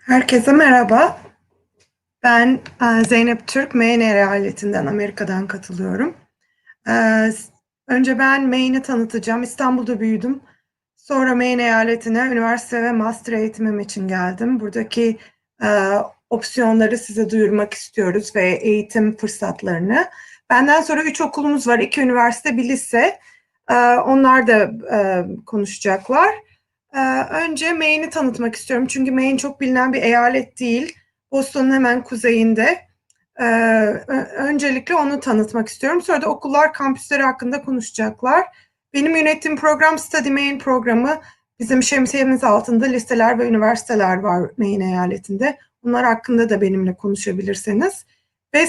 Herkese merhaba. Ben Zeynep Türk, Maine eyaletinden, Amerika'dan katılıyorum. E, Önce ben Maine'i tanıtacağım. İstanbul'da büyüdüm. Sonra Maine eyaletine üniversite ve master eğitimim için geldim. Buradaki e, opsiyonları size duyurmak istiyoruz ve eğitim fırsatlarını. Benden sonra 3 okulumuz var. 2 üniversite, bir lise. Onlar da konuşacaklar. Önce Maine'i tanıtmak istiyorum. Çünkü Maine çok bilinen bir eyalet değil. Boston'un hemen kuzeyinde. Öncelikle onu tanıtmak istiyorum. Sonra da okullar, kampüsleri hakkında konuşacaklar. Benim yönettiğim program Study Maine programı. Bizim şemsiyemiz altında liseler ve üniversiteler var Maine eyaletinde. Bunlar hakkında da benimle konuşabilirsiniz. Ve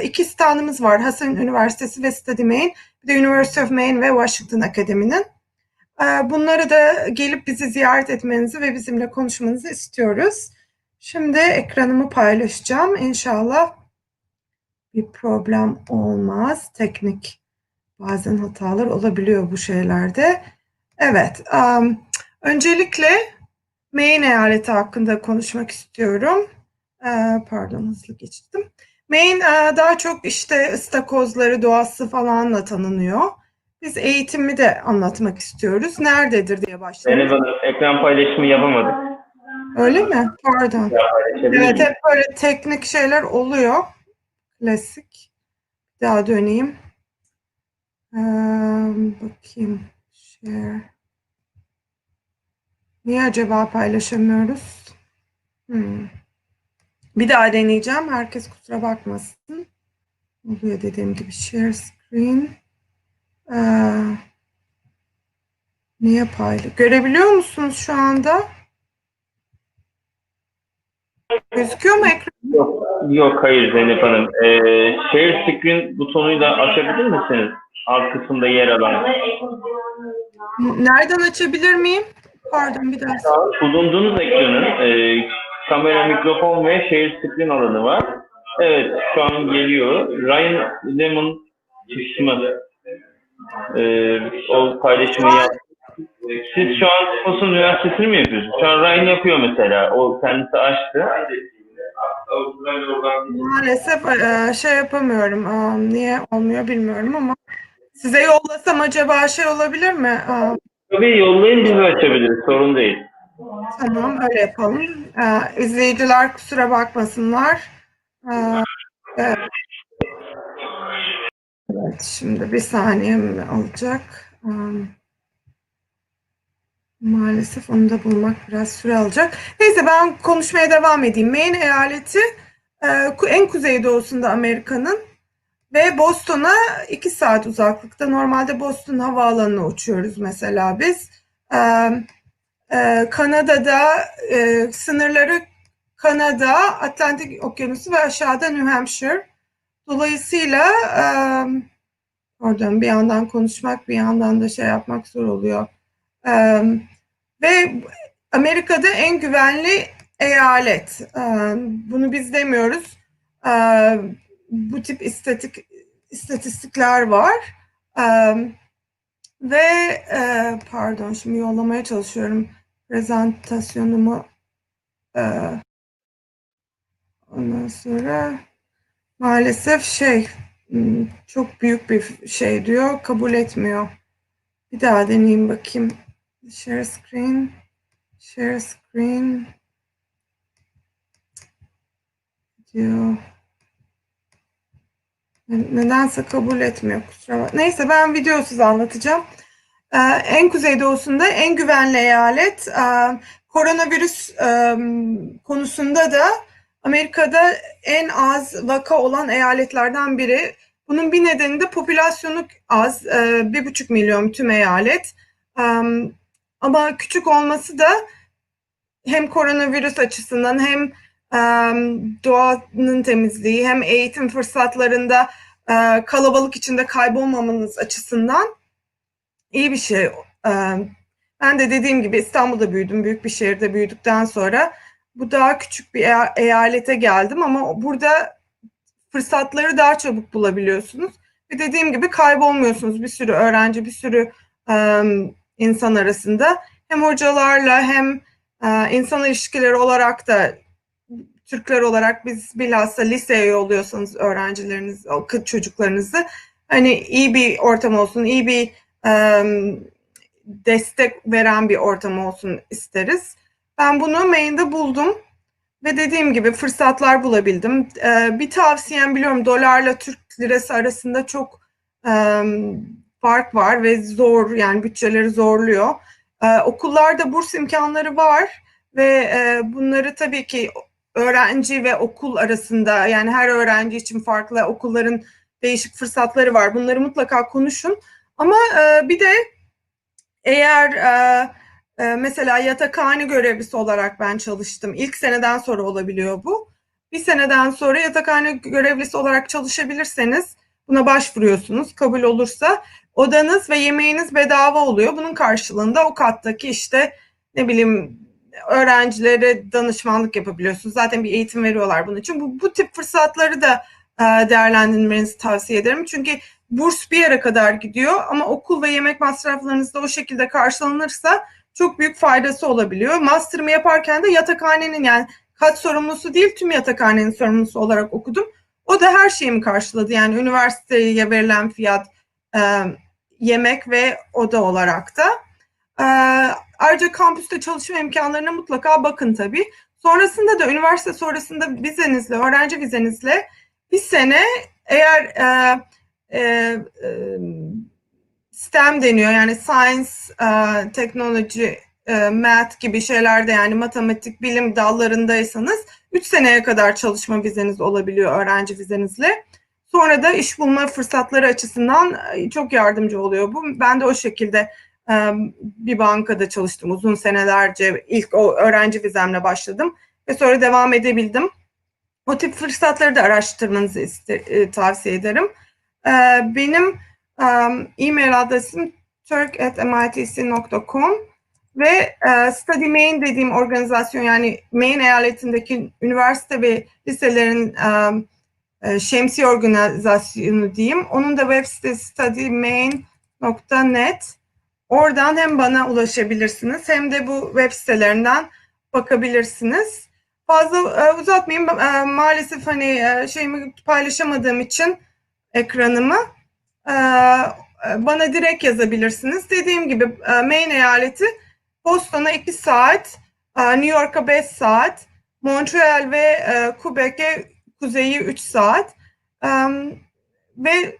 iki standımız var. Hasan Üniversitesi ve Study Maine. Bir de University of Maine ve Washington Akademi'nin. Bunları da gelip bizi ziyaret etmenizi ve bizimle konuşmanızı istiyoruz. Şimdi ekranımı paylaşacağım. İnşallah bir problem olmaz. Teknik bazen hatalar olabiliyor bu şeylerde. Evet, öncelikle Maine eyaleti hakkında konuşmak istiyorum. Pardon, hızlı geçtim. Maine daha çok işte ıstakozları, doğası falanla tanınıyor. Biz eğitimi de anlatmak istiyoruz. Nerededir diye başlayalım. Zeynep Hanım, ekran paylaşımı yapamadık. Öyle mi? Pardon. Evet, hep böyle teknik şeyler oluyor. Klasik. Bir daha döneyim. Bakayım. Share. Niye acaba paylaşamıyoruz? Bir daha deneyeceğim. Herkes kusura bakmasın. Oluyor dediğim gibi. Share screen. Niye paylaş? Görebiliyor musunuz şu anda? Gözüküyor mu ekran? Yok, hayır Zeynep Hanım. Share screen butonunu da açabilir misiniz? Alt kısımda yer alan. Nereden açabilir miyim? Pardon, bir daha. Bulunduğunuz ekranın kamera, mikrofon ve share screen alanı var. Evet, şu an geliyor. Ryan Lemon kısmı o paylaşımı yaptı. Siz şu an Boston Üniversitesi'ni mi yapıyorsunuz? Şu an Ryan yapıyor mesela. O kendisi açtı. Maalesef şey yapamıyorum. Niye olmuyor bilmiyorum ama size yollasam acaba şey olabilir mi? Tabii yollayın, biz de açabiliriz. Sorun değil. Tamam, öyle yapalım. İzleyiciler kusura bakmasınlar. Evet, şimdi bir saniye mi alacak? Maalesef onu da bulmak biraz süre alacak. Neyse, ben konuşmaya devam edeyim. Maine eyaleti en kuzeydoğusunda Amerika'nın ve Boston'a 2 saat uzaklıkta. Normalde Boston havaalanına uçuyoruz mesela biz. Kanada'da sınırları Kanada, Atlantik Okyanusu ve aşağıda New Hampshire. Dolayısıyla oradan bir yandan konuşmak bir yandan da şey yapmak zor oluyor. Ve Amerika'da en güvenli eyalet. Bunu biz demiyoruz. Bu tip istatistikler var. Ve pardon, şimdi yollamaya çalışıyorum prezentasyonumu. Ondan sonra maalesef çok büyük bir şey diyor, kabul etmiyor. Bir daha deneyeyim bakayım. Share screen. Share screen diyor. Nedense kabul etmiyor, kusura bakma. Neyse, ben videosuz anlatacağım. En kuzeydoğusunda en güvenli eyalet. Koronavirüs konusunda da Amerika'da en az vaka olan eyaletlerden biri. Bunun bir nedeni de popülasyonu az. 1,5 milyon tüm eyalet. Ama küçük olması da hem koronavirüs açısından hem doğanın temizliği hem eğitim fırsatlarında kalabalık içinde kaybolmamanız açısından iyi bir şey. Ben de dediğim gibi İstanbul'da büyüdüm. Büyük bir şehirde büyüdükten sonra bu daha küçük bir eyalete geldim ama burada fırsatları daha çabuk bulabiliyorsunuz. Ve dediğim gibi kaybolmuyorsunuz bir sürü öğrenci, bir sürü insan arasında. Hem hocalarla hem İnsan ilişkileri olarak da Türkler olarak biz bilhassa liseye yolluyorsanız öğrencileriniz, çocuklarınızı hani iyi bir ortam olsun, iyi bir destek veren bir ortam olsun isteriz. Ben bunu Maine'de buldum ve dediğim gibi fırsatlar bulabildim. Bir tavsiyem, biliyorum dolarla Türk lirası arasında çok fark var ve zor, yani bütçeleri zorluyor. Okullarda burs imkanları var ve bunları tabii ki öğrenci ve okul arasında, yani her öğrenci için farklı okulların değişik fırsatları var. Bunları mutlaka konuşun. Ama bir de eğer mesela yatakhane görevlisi olarak ben çalıştım. İlk seneden sonra olabiliyor bu. Bir seneden sonra yatakhane görevlisi olarak çalışabilirseniz buna başvuruyorsunuz. Kabul olursa odanız ve yemeğiniz bedava oluyor. Bunun karşılığında o kattaki işte ne bileyim öğrencilere danışmanlık yapabiliyorsunuz. Zaten bir eğitim veriyorlar bunun için. Bu tip fırsatları da değerlendirmenizi tavsiye ederim. Çünkü burs bir yere kadar gidiyor ama okul ve yemek masraflarınız da o şekilde karşılanırsa çok büyük faydası olabiliyor. Master'ımı yaparken de yatakhanenin, yani kat sorumlusu değil, tüm yatakhanenin sorumlusu olarak okudum. O da her şeyimi karşıladı. Yani üniversiteye verilen fiyat, yemek ve oda olarak da. Ayrıca kampüste çalışma imkanlarına mutlaka bakın tabii. Sonrasında da üniversite sonrasında vizenizle, öğrenci vizenizle bir sene eğer STEM deniyor, yani science, technology, math gibi şeylerde, yani matematik, bilim dallarındaysanız 3 seneye kadar çalışma vizeniz olabiliyor öğrenci vizenizle. Sonra da iş bulma fırsatları açısından çok yardımcı oluyor bu. Ben de o şekilde bir bankada çalıştım uzun senelerce. İlk o öğrenci vizemle başladım ve sonra devam edebildim. O tip fırsatları da araştırmanızı tavsiye ederim. Benim e-mail adresim turk@mitc.com ve Study Maine dediğim organizasyon, yani Maine eyaletindeki üniversite ve liselerin şemsiye organizasyonu diyeyim. Onun da web sitesi studymaine.net. Oradan hem bana ulaşabilirsiniz hem de bu web sitelerinden bakabilirsiniz. Fazla uzatmayayım. Maalesef hani şeyimi paylaşamadığım için ekranımı bana direkt yazabilirsiniz. Dediğim gibi Maine eyaleti Boston'a 2 saat, New York'a 5 saat, Montreal ve Quebec'e kuzeyi 3 saat ve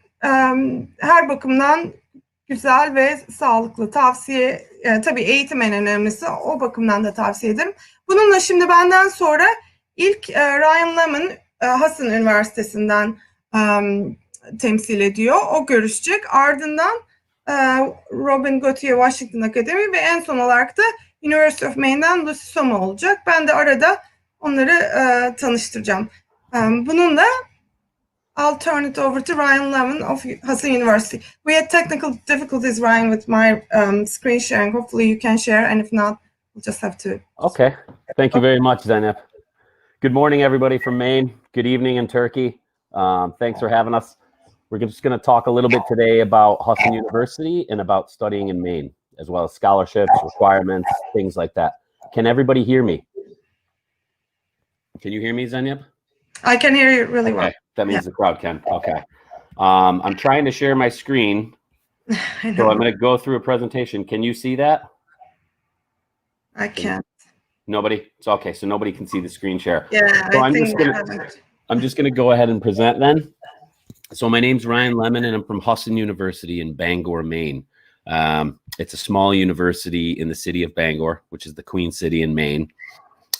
her bakımdan güzel ve sağlıklı. Tavsiye, tabii eğitim en önemlisi, o bakımdan da tavsiye ederim. Bununla şimdi benden sonra ilk Ryan Lemon Hudson Üniversitesi'nden temsil ediyor. O görüşecek. Ardından Robin Gauthier Washington Akademi ve en son olarak da University of Maine'den Lucy Sommon olacak. Ben de arada onları tanıştıracağım. Bununla I'll turn it over to Ryan Lemon of Hudson University. We had technical difficulties, Ryan, with my screen sharing. Hopefully you can share, and if not, we'll just have to. Okay. Thank you very much, Zeynep. Good morning, everybody from Maine. Good evening in Turkey. Thanks for having us. We're just going to talk a little bit today about Hudson University and about studying in Maine, as well as scholarships, requirements, things like that. Can everybody hear me? Can you hear me, Zeynep? I can hear you really well. That means the crowd can. Okay. I'm trying to share my screen. So I'm going to go through a presentation. Can you see that? I can't. Nobody? It's okay. So nobody can see the screen share. Yeah, So I'm just going to go ahead and present then. So my name's Ryan Lemon, and I'm from Hudson University in Bangor, Maine. It's a small university in the city of Bangor, which is the Queen City in Maine.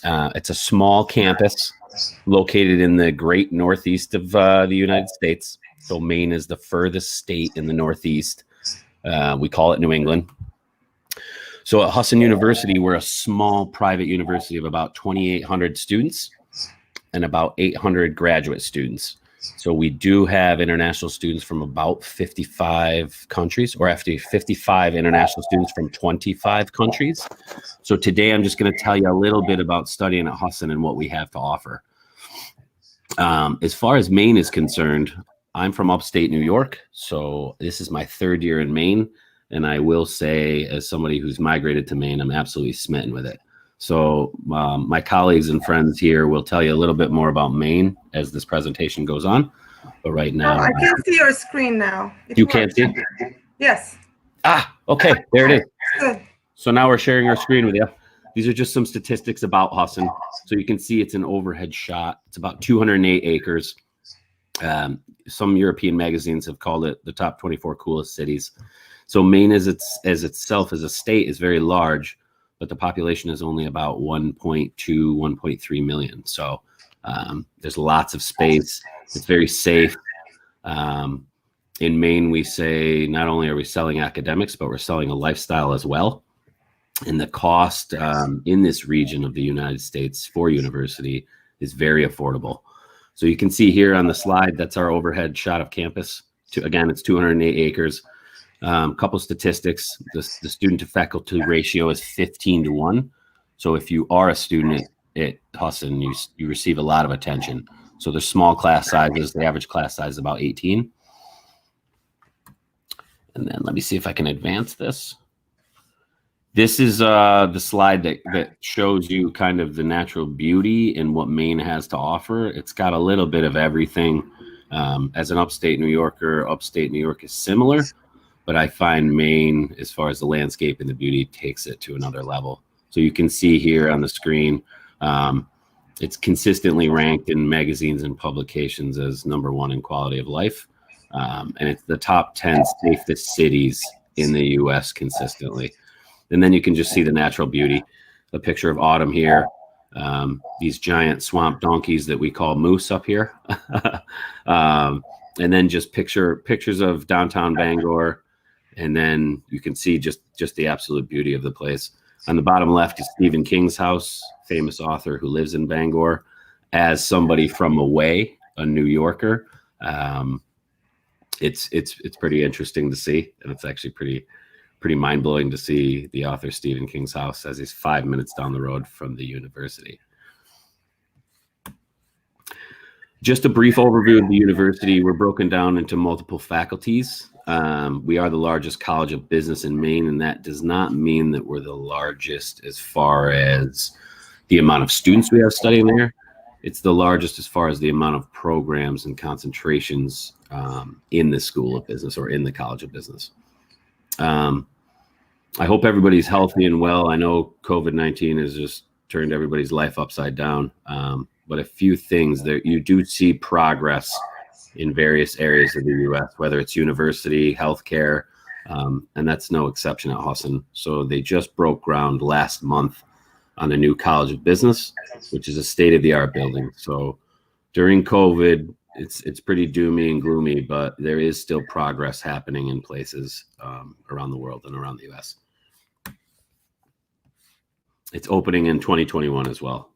It's a small campus located in the great northeast of the United States. So Maine is the furthest state in the northeast. We call it New England. So at Hudson University, we're a small private university of about 2,800 students and about 800 graduate students. So we do have international students from about 55 countries, or actually 55 international students from 25 countries. So today I'm just going to tell you a little bit about studying at Hudson and what we have to offer. As far as Maine is concerned, I'm from upstate New York. So this is my third year in Maine. And I will say, as somebody who's migrated to Maine, I'm absolutely smitten with it. So my colleagues and friends here will tell you a little bit more about Maine as this presentation goes on. But right now, I can see your screen now. You can't see? Yes. Ah, okay, there it is. Good. So now we're sharing our screen with you. These are just some statistics about Hassan. So you can see it's an overhead shot. It's about 208 acres. Some European magazines have called it the top 24 coolest cities. So Maine as itself as a state is very large, but the population is only about 1.2, 1.3 million. So there's lots of space. It's very safe. In Maine, we say not only are we selling academics, but we're selling a lifestyle as well. And the cost in this region of the United States for university is very affordable. So you can see here on the slide, that's our overhead shot of campus. Again, it's 208 acres. Couple statistics, the student to faculty ratio is 15:1. So if you are a student at Hassan, you receive a lot of attention. So there's small class sizes. The average class size is about 18. And then let me see if I can advance this. This is the slide that shows you kind of the natural beauty and what Maine has to offer. It's got a little bit of everything. As an upstate New Yorker, upstate New York is similar, but I find Maine, as far as the landscape and the beauty, takes it to another level. So you can see here on the screen, it's consistently ranked in magazines and publications as #1 in quality of life. And it's the top 10 safest cities in the US consistently. And then you can just see the natural beauty, a picture of autumn here, these giant swamp donkeys that we call moose up here. And then just pictures of downtown Bangor. And then you can see just the absolute beauty of the place. On the bottom left is Stephen King's house, famous author who lives in Bangor. As somebody from away, a New Yorker, it's pretty interesting to see, and it's actually pretty mind-blowing to see the author Stephen King's house as he's 5 minutes down the road from the university. Just a brief overview of the university. We're broken down into multiple faculties. We are the largest college of business in Maine, and that does not mean that we're the largest as far as the amount of students we have studying there. It's the largest as far as the amount of programs and concentrations in the School of Business or in the College of Business. I hope everybody's healthy and well. I know COVID-19 has just turned everybody's life upside down. But a few things that you do see progress in various areas of the U.S., whether it's university, healthcare, and that's no exception at Hassan. So they just broke ground last month on a new College of Business, which is a state-of-the-art building. So during COVID, it's pretty doomy and gloomy, but there is still progress happening in places around the world and around the U.S. It's opening in 2021 as well.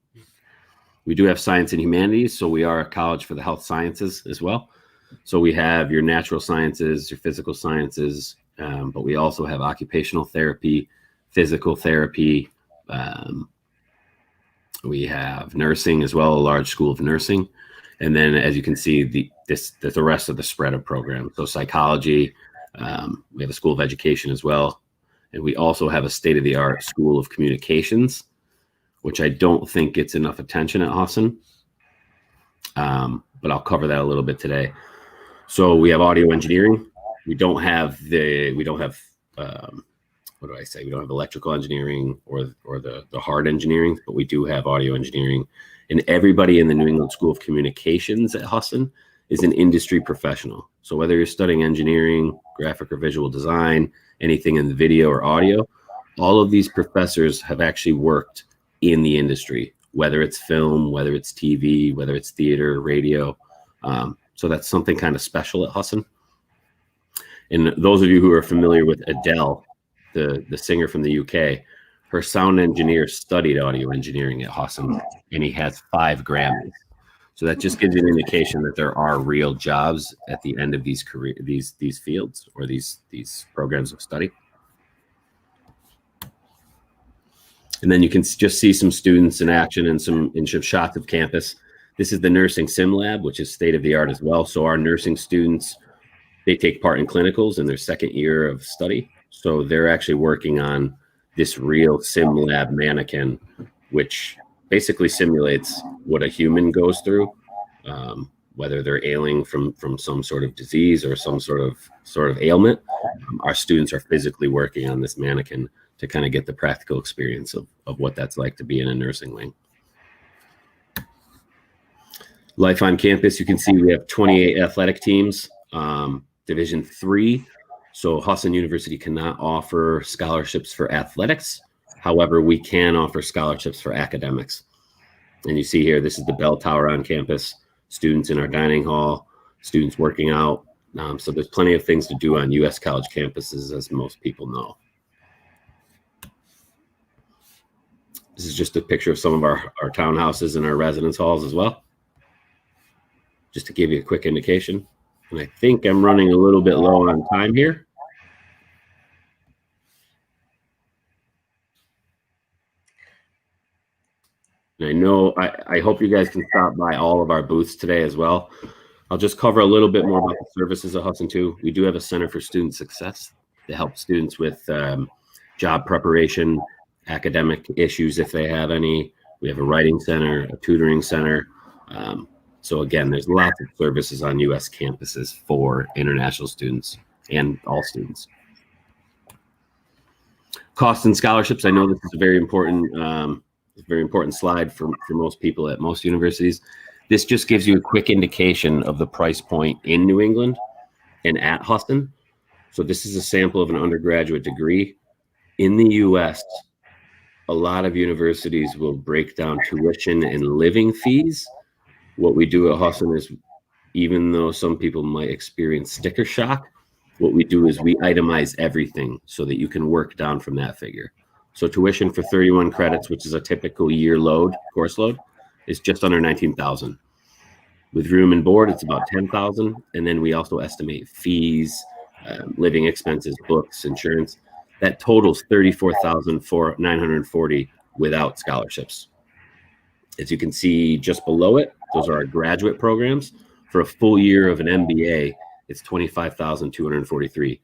We do have science and humanities, so we are a college for the health sciences as well. So we have your natural sciences, your physical sciences, but we also have occupational therapy, physical therapy. We have nursing as well, a large school of nursing. And then, as you can see, the rest of the spread of programs. So psychology, we have a school of education as well. And we also have a state-of-the-art school of communications, which I don't think gets enough attention at Hassan. But I'll cover that a little bit today. So we have audio engineering. We don't have what do I say? We don't have electrical engineering or the hard engineering, but we do have audio engineering. And everybody in the New England School of Communications at Hassan is an industry professional. So whether you're studying engineering, graphic or visual design, anything in the video or audio, all of these professors have actually worked in the industry, whether it's film, whether it's TV, whether it's theater, radio. So that's something kind of special at Hassan. And those of you who are familiar with Adele, the singer from the UK, her sound engineer studied audio engineering at Hassan, and he has 5 Grammys. So that just gives you an indication that there are real jobs at the end of these fields or these programs of study. And then you can just see some students in action and some shots of campus. This is the nursing sim lab, which is state of the art as well. So our nursing students, they take part in clinicals in their second year of study. So they're actually working on this real sim lab mannequin which basically simulates what a human goes through, whether they're ailing from some sort of disease or some sort of ailment. Our students are physically working on this mannequin to kind of get the practical experience of what that's like to be in a nursing wing. Life on campus, you can see we have 28 athletic teams, Division III. So Husson University cannot offer scholarships for athletics. However, we can offer scholarships for academics. And you see here, this is the bell tower on campus, students in our dining hall, students working out. So there's plenty of things to do on U.S. college campuses, as most people know. This is just a picture of some of our townhouses and our residence halls as well, just to give you a quick indication. And I think I'm running a little bit low on time here. And I know, I hope you guys can stop by all of our booths today as well. I'll just cover a little bit more about the services of Husson too. We do have a Center for Student Success to help students with job preparation, academic issues if they have any. We have a writing center, a tutoring center. So again, there's lots of services on U.S. campuses for international students and all students. Costs and scholarships. I know this is a very important slide for most people at most universities. This just gives you a quick indication of the price point in New England and at Husson. So this is a sample of an undergraduate degree. In the US, a lot of universities will break down tuition and living fees. What we do at Husson is, even though some people might experience sticker shock, what we do is we itemize everything so that you can work down from that figure. So tuition for 31 credits, which is a typical year load, course load, is just under $19,000. With room and board, it's about $10,000. And then we also estimate fees, living expenses, books, insurance. That totals $34,940 without scholarships. As you can see just below it, those are our graduate programs. For a full year of an MBA, it's $25,243.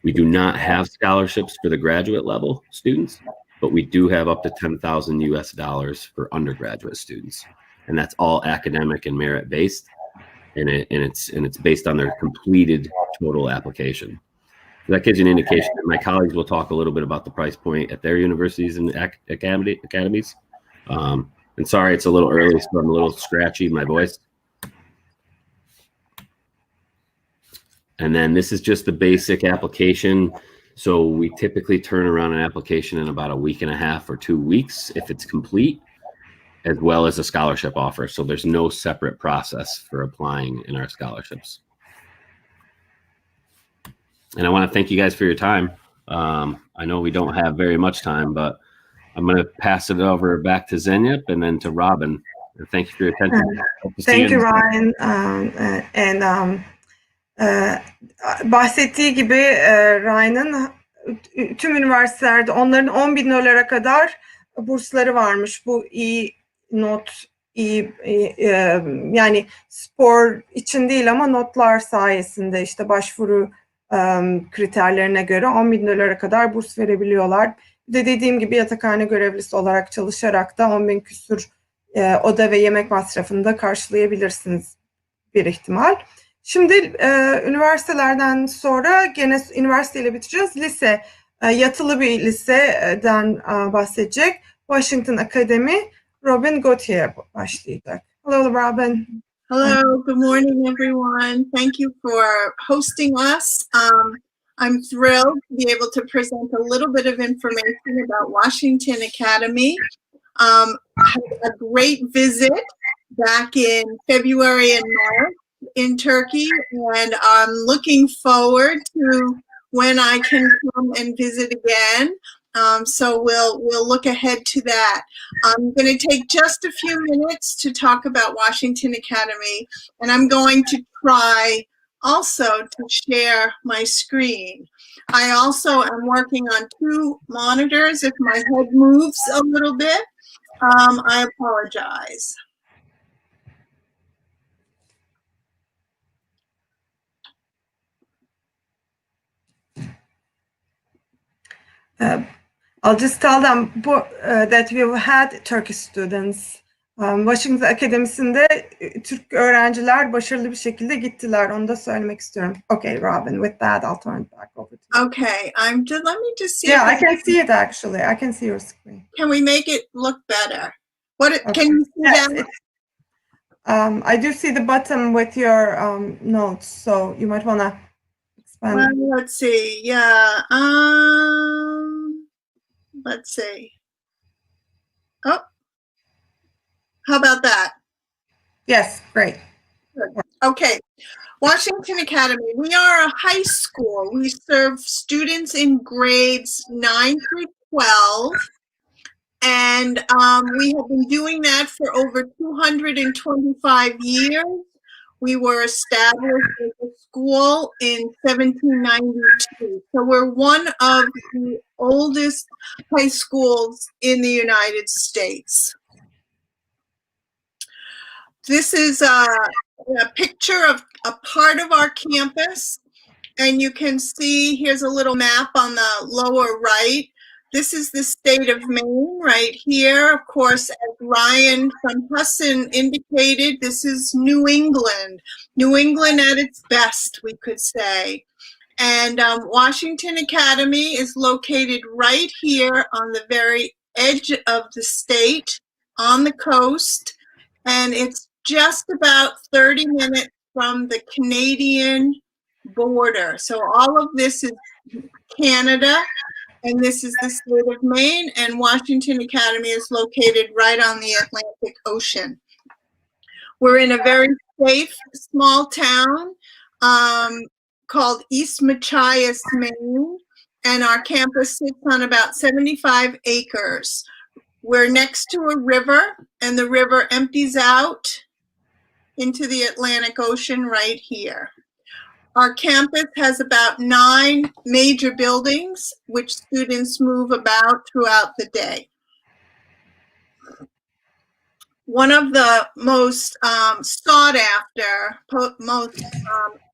We do not have scholarships for the graduate level students, but we do have up to $10,000 US for undergraduate students. And that's all academic and merit based. And it's based on their completed total application. So that gives you an indication. My colleagues will talk a little bit about the price point at their universities and academies. And sorry, it's a little early, so I'm a little scratchy in my voice. And then this is just the basic application. So we typically turn around an application in about a week and a half or 2 weeks if it's complete, as well as a scholarship offer. So there's no separate process for applying in our scholarships. And I want to thank you guys for your time. I know we don't have very much time, but I'm going to pass it over back to Zeynep and then to Robin. Thank you for your attention. Thank you, Ryan. Bahsettiği gibi Ryan'ın tüm üniversitelerde onların 10.000 dolara kadar bursları varmış. Bu iyi not, iyi yani spor için değil ama notlar sayesinde işte başvuru kriterlerine göre 10.000 dolara kadar burs verebiliyorlar. Bir de dediğim gibi yatakhane görevlisi olarak çalışarak da 10.000 küsur oda ve yemek masrafını da karşılayabilirsiniz bir ihtimal. Şimdi üniversitelerden sonra gene üniversiteyle bitireceğiz. Lise, yatılı bir liseden bahsedecek. Washington Academy, Robin Gauthier başlayacak. Hello, Robin. Hello, good morning, everyone. Thank you for hosting us. I'm thrilled to be able to present a little bit of information about Washington Academy. I had a great visit back in February and March in Turkey, and I'm looking forward to when I can come and visit again. So we'll look ahead to that. I'm going to take just a few minutes to talk about Washington Academy, and I'm going to try also to share my screen. I also am working on 2 monitors. If my head moves a little bit, I apologize. I'll just tell them that we've had Turkish students. Washington Akademisi'nde Türk öğrenciler başarılı bir şekilde gittiler. Onu da söylemek istiyorum. Okay, Robin, with that, I'll turn it back over to you. Okay, let me just see. Yeah, I can see it actually. I can see your screen. Can we make it look better? Okay. Can you see Yes, that? I do see the button with your notes, so you might want to expand. Well, let's see. Yeah. Let's see. Oh, how about that? Yes, great. Okay. Washington Academy. We are a high school. We serve students in grades 9 through 12. And we have been doing that for over 225 years. We were established as a school in 1792. So we're one of the oldest high schools in the United States. This is a picture of a part of our campus. And you can see, here's a little map on the lower right. This is the state of Maine right here. Of course, as Ryan from Husson indicated, this is New England. New England at its best, we could say. And Washington Academy is located right here on the very edge of the state, on the coast. And it's just about 30 minutes from the Canadian border. So all of this is Canada. And this is the state of Maine, and Washington Academy is located right on the Atlantic Ocean. We're in a very safe, small town called East Machias, Maine, and our campus sits on about 75 acres. We're next to a river, and the river empties out into the Atlantic Ocean right here. Our campus has about 9 major buildings, which students move about throughout the day. One of the most sought after, most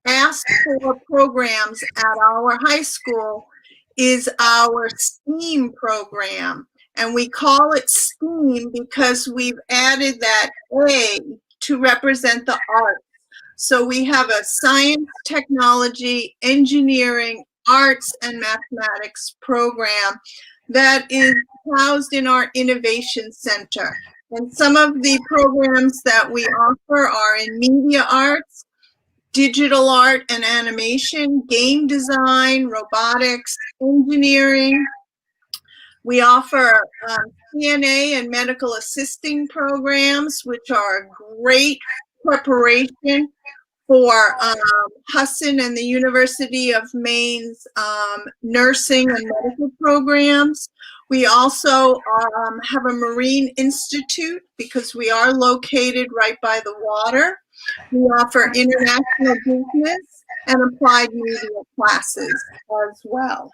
asked for programs at our high school is our STEAM program. And we call it STEAM because we've added that A to represent the arts. So we have a science, technology, engineering, arts, and mathematics program that is housed in our Innovation Center. And some of the programs that we offer are in media arts, digital art and animation, game design, robotics, engineering. We offer CNA and medical assisting programs, which are great preparation for Husson and the University of Maine's nursing and medical programs. We also have a Marine Institute because we are located right by the water. We offer international business and applied media classes as well.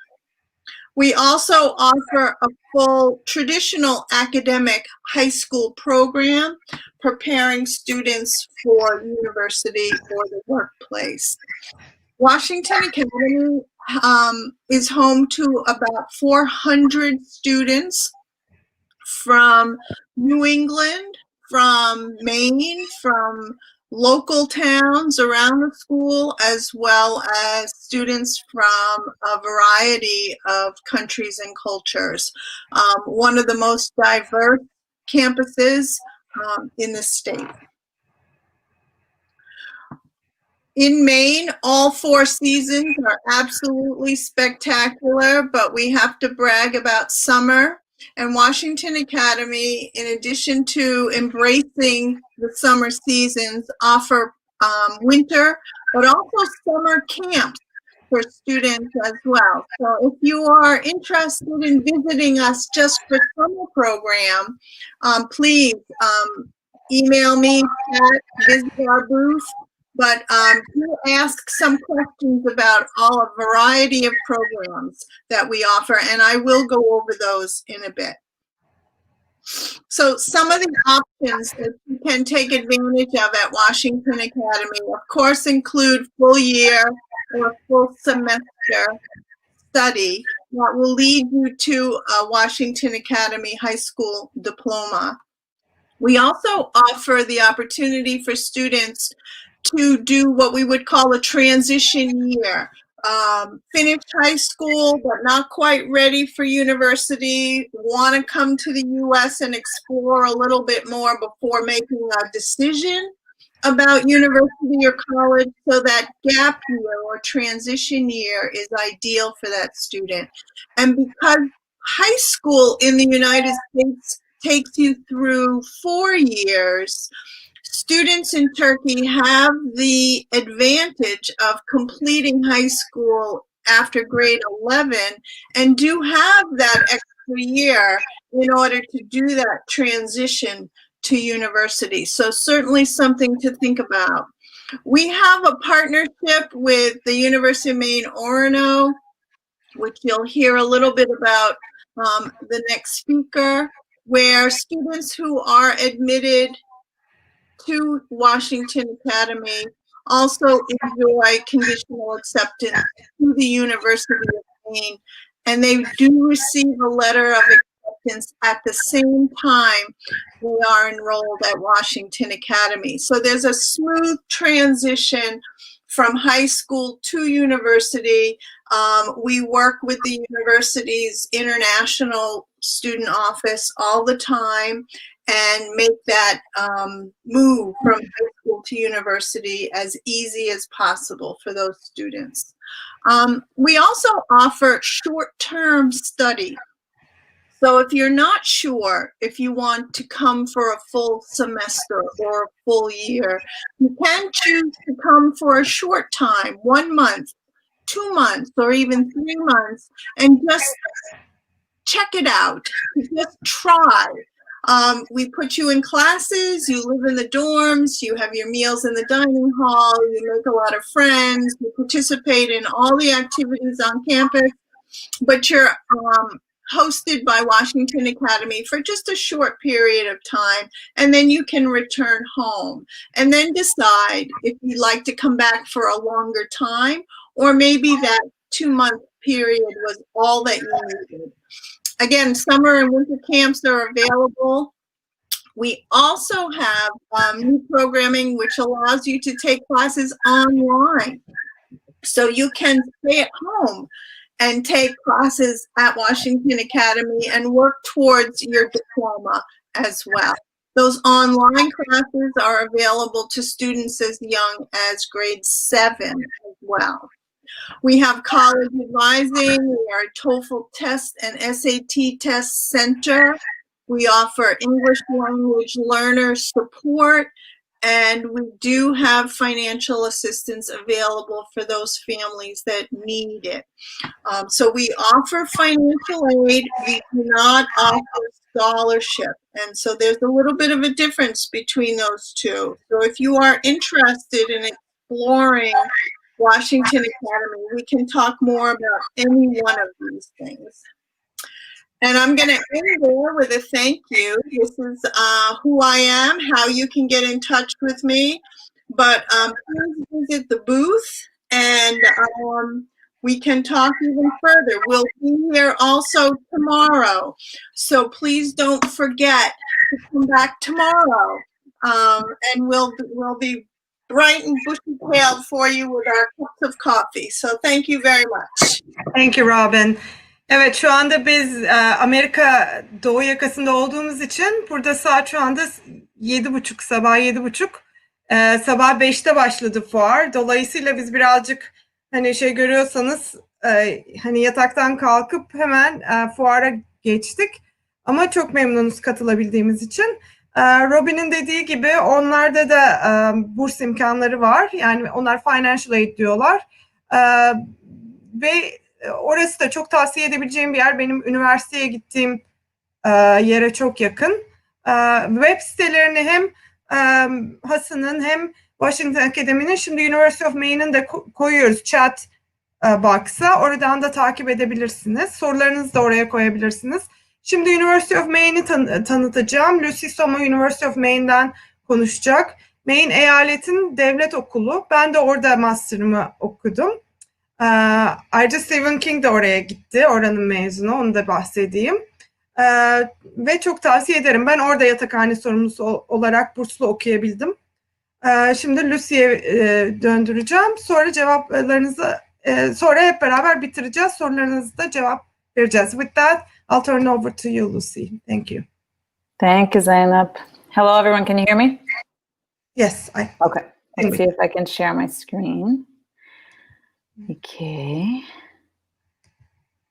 We also offer a full traditional academic high school program, preparing students for university or the workplace. Washington Academy is home to about 400 students from New England, from Maine, from local towns around the school, as well as students from a variety of countries and cultures. One of the most diverse campuses in the state. In Maine, all 4 seasons are absolutely spectacular, but we have to brag about summer. And Washington Academy, in addition to embracing the summer seasons, offer winter, but also summer camps for students as well. So if you are interested in visiting us just for summer program, please email me at visit our booth. But do ask some questions about a variety of programs that we offer, and I will go over those in a bit. So some of the options that you can take advantage of at Washington Academy, of course, include full year or full semester study that will lead you to a Washington Academy High School diploma. We also offer the opportunity for students to do what we would call a transition year. Finish high school, but not quite ready for university, want to come to the U.S. and explore a little bit more before making a decision about university or college. So that gap year or transition year is ideal for that student. And because high school in the United States takes you through 4 years, students in Turkey have the advantage of completing high school after grade 11 and do have that extra year in order to do that transition to university. So certainly something to think about. We have a partnership with the University of Maine, Orono, which you'll hear a little bit about the next speaker, where students who are admitted to Washington Academy also enjoy conditional acceptance to the University of Maine, and they do receive a letter of acceptance at the same time they are enrolled at Washington Academy. So there's a smooth transition from high school to university. We work with the university's international student office all the time and make that move from high school to university as easy as possible for those students. We also offer short-term study. So if you're not sure if you want to come for a full semester or a full year, you can choose to come for a short time, 1 month, 2 months, or even 3 months, and just check it out, just try. We put you in classes, you live in the dorms, you have your meals in the dining hall, you make a lot of friends, you participate in all the activities on campus, but you're hosted by Washington Academy for just a short period of time, and then you can return home and then decide if you'd like to come back for a longer time, or maybe that 2-month period was all that you needed. Again, summer and winter camps are available. We also have new programming which allows you to take classes online. So you can stay at home and take classes at Washington Academy and work towards your diploma as well. Those online classes are available to students as young as grade 7 as well. We have college advising, we are a TOEFL test and SAT test center. We offer English language learner support, and we do have financial assistance available for those families that need it. So we offer financial aid, we do not offer scholarship. And so there's a little bit of a difference between those two. So if you are interested in exploring Washington Academy, we can talk more about any one of these things. And I'm going to end there with a thank you. This is who I am, how you can get in touch with me. But please visit the booth, and we can talk even further. We'll be here also tomorrow. So please don't forget to come back tomorrow. And we'll be bright and bushy-tailed for you with our cups of coffee. So thank you very much. Thank you, Robin. Evet, şu anda biz Amerika Doğu yakasında olduğumuz için burada saat şu anda 7:30, sabah 7:30. Sabah 5'te başladı fuar. Dolayısıyla biz birazcık hani görüyorsanız hani yataktan kalkıp hemen fuara geçtik. Ama çok memnunuz katılabildiğimiz için. Robin'in dediği gibi onlarda da burs imkanları var. Yani onlar financial aid diyorlar. Ve orası da çok tavsiye edebileceğim bir yer. Benim üniversiteye gittiğim yere çok yakın. Web sitelerini hem Hassan'ın hem Washington Academy'nin, şimdi University of Maine'in de koyuyoruz chat box'a. Oradan da takip edebilirsiniz. Sorularınızı da oraya koyabilirsiniz. Şimdi University of Maine'i tanıtacağım. Lucy Sommon University of Maine'den konuşacak. Maine eyaletin devlet okulu. Ben de orada master'ımı okudum. Ayrıca Stephen King de oraya gitti. Oranın mezunu. Onu da bahsedeyim. Ve çok tavsiye ederim. Ben orada yatakhane sorumlusu olarak burslu okuyabildim. Şimdi Lucy'ye döndüreceğim. Sonra cevaplarınızı sonra hep beraber bitireceğiz. Sorularınızı da cevap vereceğiz. With that, I'll turn over to you, Lucy. Thank you. Thank you, Zeynep. Hello, everyone. Can you hear me? Yes. Okay. Let's see if I can share my screen. Okay.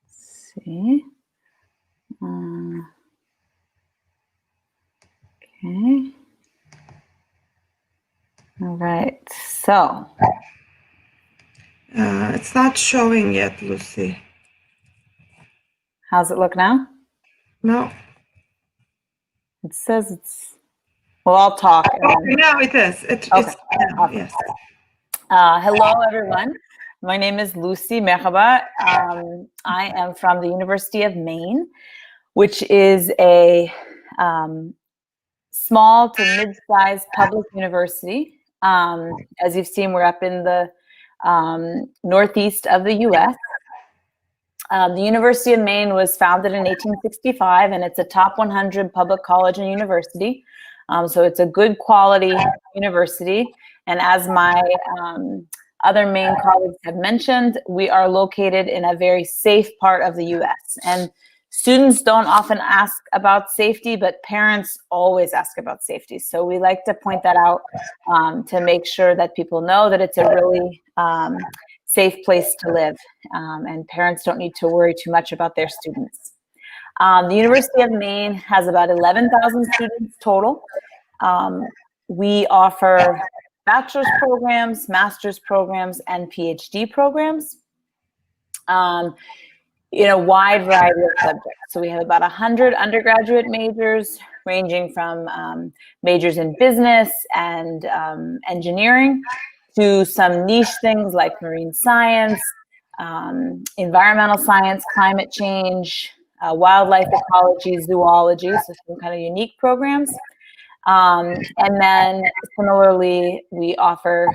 Let's see. Okay. All right. So. It's not showing yet, Lucy. How's it look now? No. It says it's. Well, I'll talk. Okay, now it is. It's now, yes. Hello, everyone. My name is Lucy. Merhaba. I am from the University of Maine, which is a small to mid-sized public university. As you've seen, we're up in the northeast of the U.S. The University of Maine was founded in 1865, and it's a top 100 public college and university. So it's a good quality university. And as my other Maine colleagues have mentioned, we are located in a very safe part of the U.S. And students don't often ask about safety, but parents always ask about safety. So we like to point that out to make sure that people know that it's a really safe place to live, and parents don't need to worry too much about their students. The University of Maine has about 11,000 students total. We offer bachelor's programs, master's programs, and PhD programs in a wide variety of subjects. So we have about 100 undergraduate majors, ranging from majors in business and engineering to some niche things like marine science, environmental science, climate change, wildlife ecology, zoology, so some kind of unique programs. And then similarly, we offer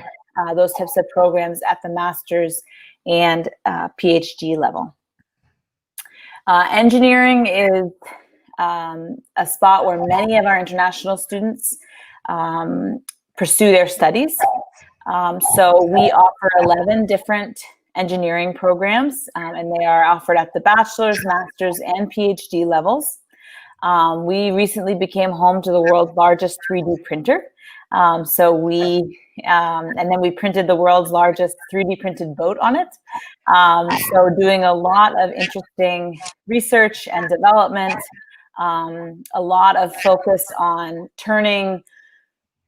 those types of programs at the master's and PhD level. Engineering is a spot where many of our international students pursue their studies. So we offer 11 different engineering programs, and they are offered at the bachelor's, master's, and PhD levels. We recently became home to the world's largest 3D printer. And then we printed the world's largest 3D printed boat on it. So doing a lot of interesting research and development, a lot of focus on turning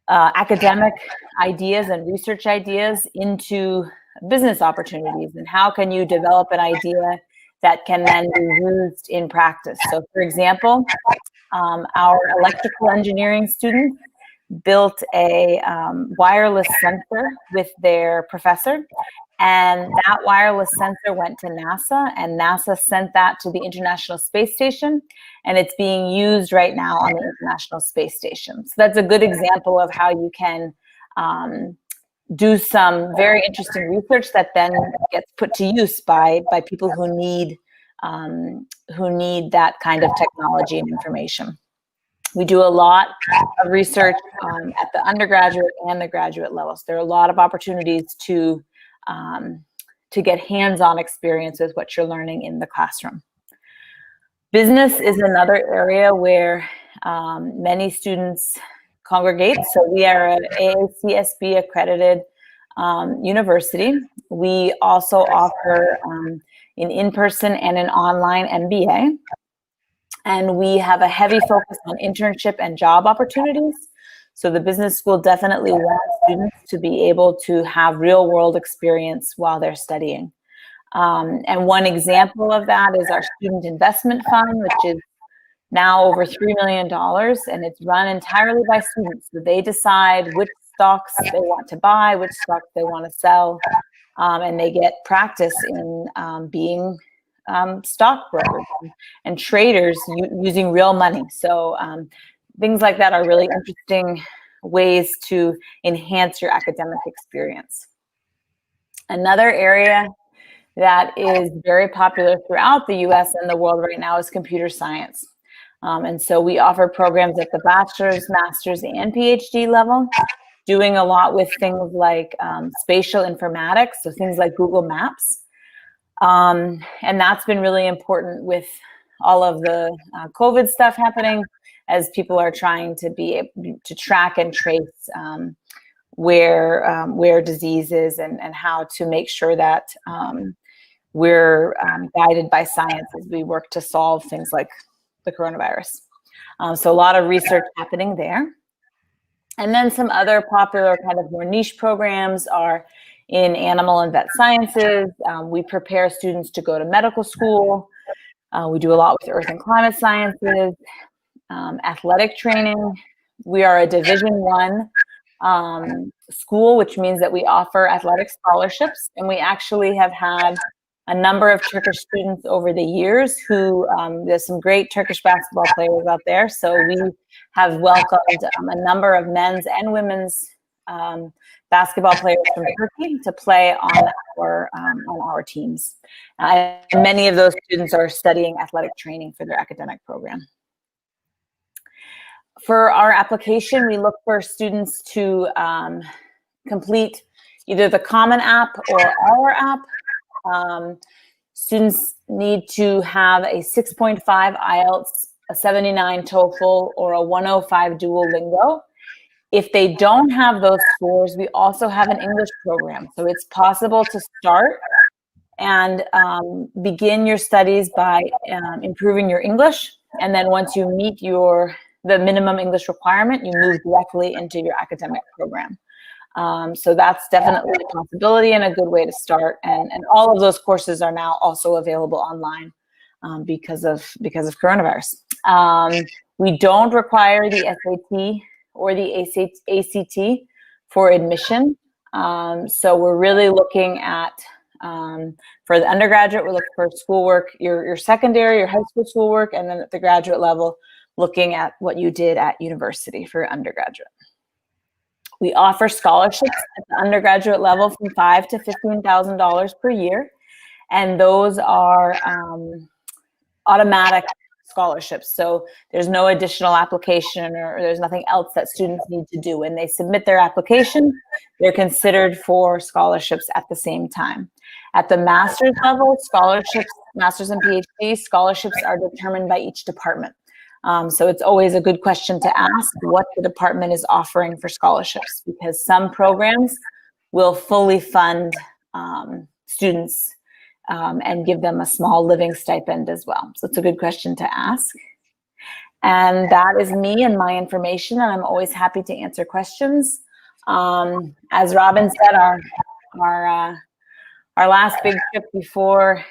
academic ideas and research ideas into business opportunities, and how can you develop an idea that can then be used in practice. So for example, our electrical engineering students built a wireless sensor with their professor, and that wireless sensor went to NASA, and NASA sent that to the International Space Station, and it's being used right now on the International Space Station. So that's a good example of how you can do some very interesting research that then gets put to use by people who need that kind of technology and information. We do a lot of research at the undergraduate and the graduate levels. There are a lot of opportunities to get hands-on experience with what you're learning in the classroom. Business is another area where many students congregate. So we are an AACSB accredited university. We also offer an in-person and an online MBA. And we have a heavy focus on internship and job opportunities. So the business school definitely wants students to be able to have real world experience while they're studying. And one example of that is our student investment fund, which is now over $3 million, and it's run entirely by students. So they decide which stocks they want to buy, which stocks they want to sell, and they get practice in being stockbrokers and traders using real money. So things like that are really interesting ways to enhance your academic experience. Another area that is very popular throughout the US and the world right now is computer science. And so we offer programs at the bachelor's, master's, and PhD level, doing a lot with things like spatial informatics, so things like Google Maps. And that's been really important with all of the COVID stuff happening, as people are trying to be able to track and trace where disease is, and how to make sure that we're guided by science as we work to solve things like the coronavirus. So a lot of research happening there. And then some other popular kind of more niche programs are in animal and vet sciences. We prepare students to go to medical school. We do a lot with earth and climate sciences, athletic training. We are a Division I school, which means that we offer athletic scholarships. And we actually have had a number of Turkish students over the years who, there's some great Turkish basketball players out there. So we have welcomed a number of men's and women's basketball players from Turkey to play on our teams. And many of those students are studying athletic training for their academic program. For our application, we look for students to complete either the Common App or our app. Students need to have a 6.5 IELTS, a 79 TOEFL, or a 105 Duolingo. If they don't have those scores, we also have an English program. So it's possible to start and begin your studies by improving your English. And then once you meet the minimum English requirement, you move directly into your academic program. So that's definitely a possibility and a good way to start. And all of those courses are now also available online because of coronavirus. We don't require the SAT or the ACT for admission. So we're really looking at, for the undergraduate, we're looking for schoolwork, your secondary, your high school schoolwork, and then at the graduate level, looking at what you did at university for your undergraduate. We offer scholarships at the undergraduate level from $5,000 to $15,000 per year. And those are automatic scholarships. So there's no additional application or there's nothing else that students need to do. When they submit their application, they're considered for scholarships at the same time. At the master's level, scholarships, master's and PhD, scholarships are determined by each department. So it's always a good question to ask what the department is offering for scholarships, because some programs will fully fund students and give them a small living stipend as well. So it's a good question to ask. And that is me and my information, and I'm always happy to answer questions. As Robin said, our last big trip before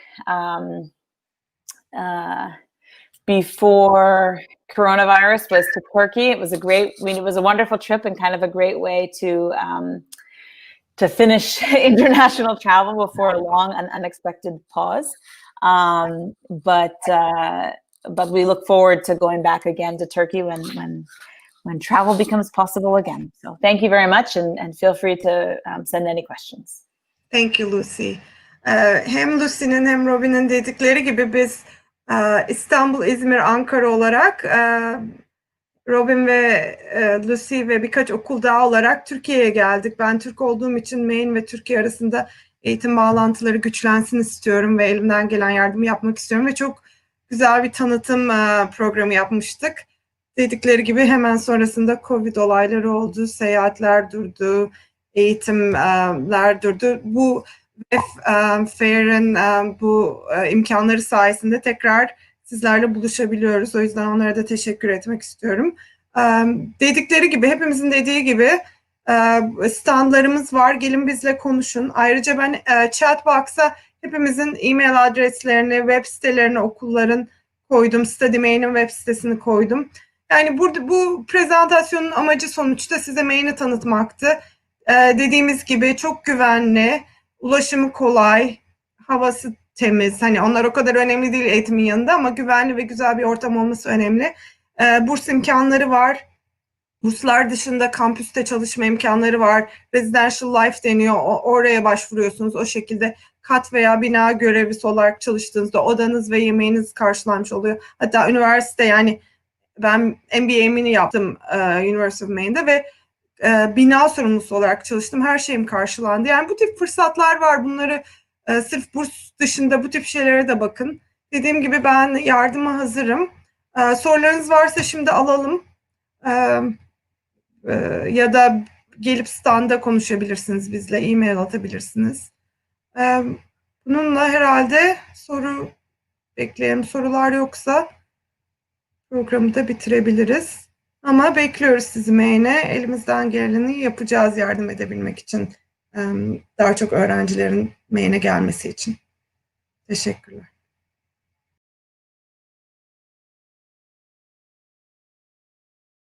coronavirus was to Turkey. It was it was a wonderful trip and kind of a great way to finish international travel before a long and unexpected pause. But we look forward to going back again to Turkey when travel becomes possible again. So thank you very much, and feel free to send any questions. Thank you, Lucy. Hem Lucy'nin hem Robin'in dedikleri gibi biz İstanbul, İzmir, Ankara olarak Robin ve Lucy ve birkaç okul daha olarak Türkiye'ye geldik. Ben Türk olduğum için Maine ve Türkiye arasında eğitim bağlantıları güçlensin istiyorum ve elimden gelen yardımı yapmak istiyorum ve çok güzel bir tanıtım programı yapmıştık. Dedikleri gibi hemen sonrasında Covid olayları oldu, seyahatler durdu, eğitimler durdu. Bu Fair'in bu imkanları sayesinde tekrar sizlerle buluşabiliyoruz. O yüzden onlara da teşekkür etmek istiyorum. Dedikleri gibi, hepimizin dediği gibi standlarımız var. Gelin bizle konuşun. Ayrıca ben chatbox'a hepimizin e-mail adreslerini, web sitelerini, okulların koydum. Study Maine'in web sitesini koydum. Yani burada bu prezentasyonun amacı sonuçta size Maine'i tanıtmaktı. Dediğimiz gibi çok güvenli, ulaşımı kolay, havası temiz. Hani onlar o kadar önemli değil eğitimin yanında ama güvenli ve güzel bir ortam olması önemli. Burs imkanları var. Burslar dışında kampüste çalışma imkanları var. Residential life deniyor. Oraya başvuruyorsunuz. O şekilde kat veya bina görevlisi olarak çalıştığınızda odanız ve yemeğiniz karşılanmış oluyor. Hatta üniversite, yani ben MBA'mi yaptım University of Maine'de ve bina sorumlusu olarak çalıştım. Her şeyim karşılandı. Yani bu tip fırsatlar var. Bunları sırf burs dışında bu tip şeylere de bakın. Dediğim gibi ben yardıma hazırım. Sorularınız varsa şimdi alalım. Ya da gelip standa konuşabilirsiniz bizle. E-mail atabilirsiniz. Bununla herhalde bekleyen sorular yoksa programı da bitirebiliriz. Ama bekliyoruz sizi Maine'e. Elimizden geleni yapacağız yardım edebilmek için. Daha çok öğrencilerin Maine'e gelmesi için. Teşekkürler.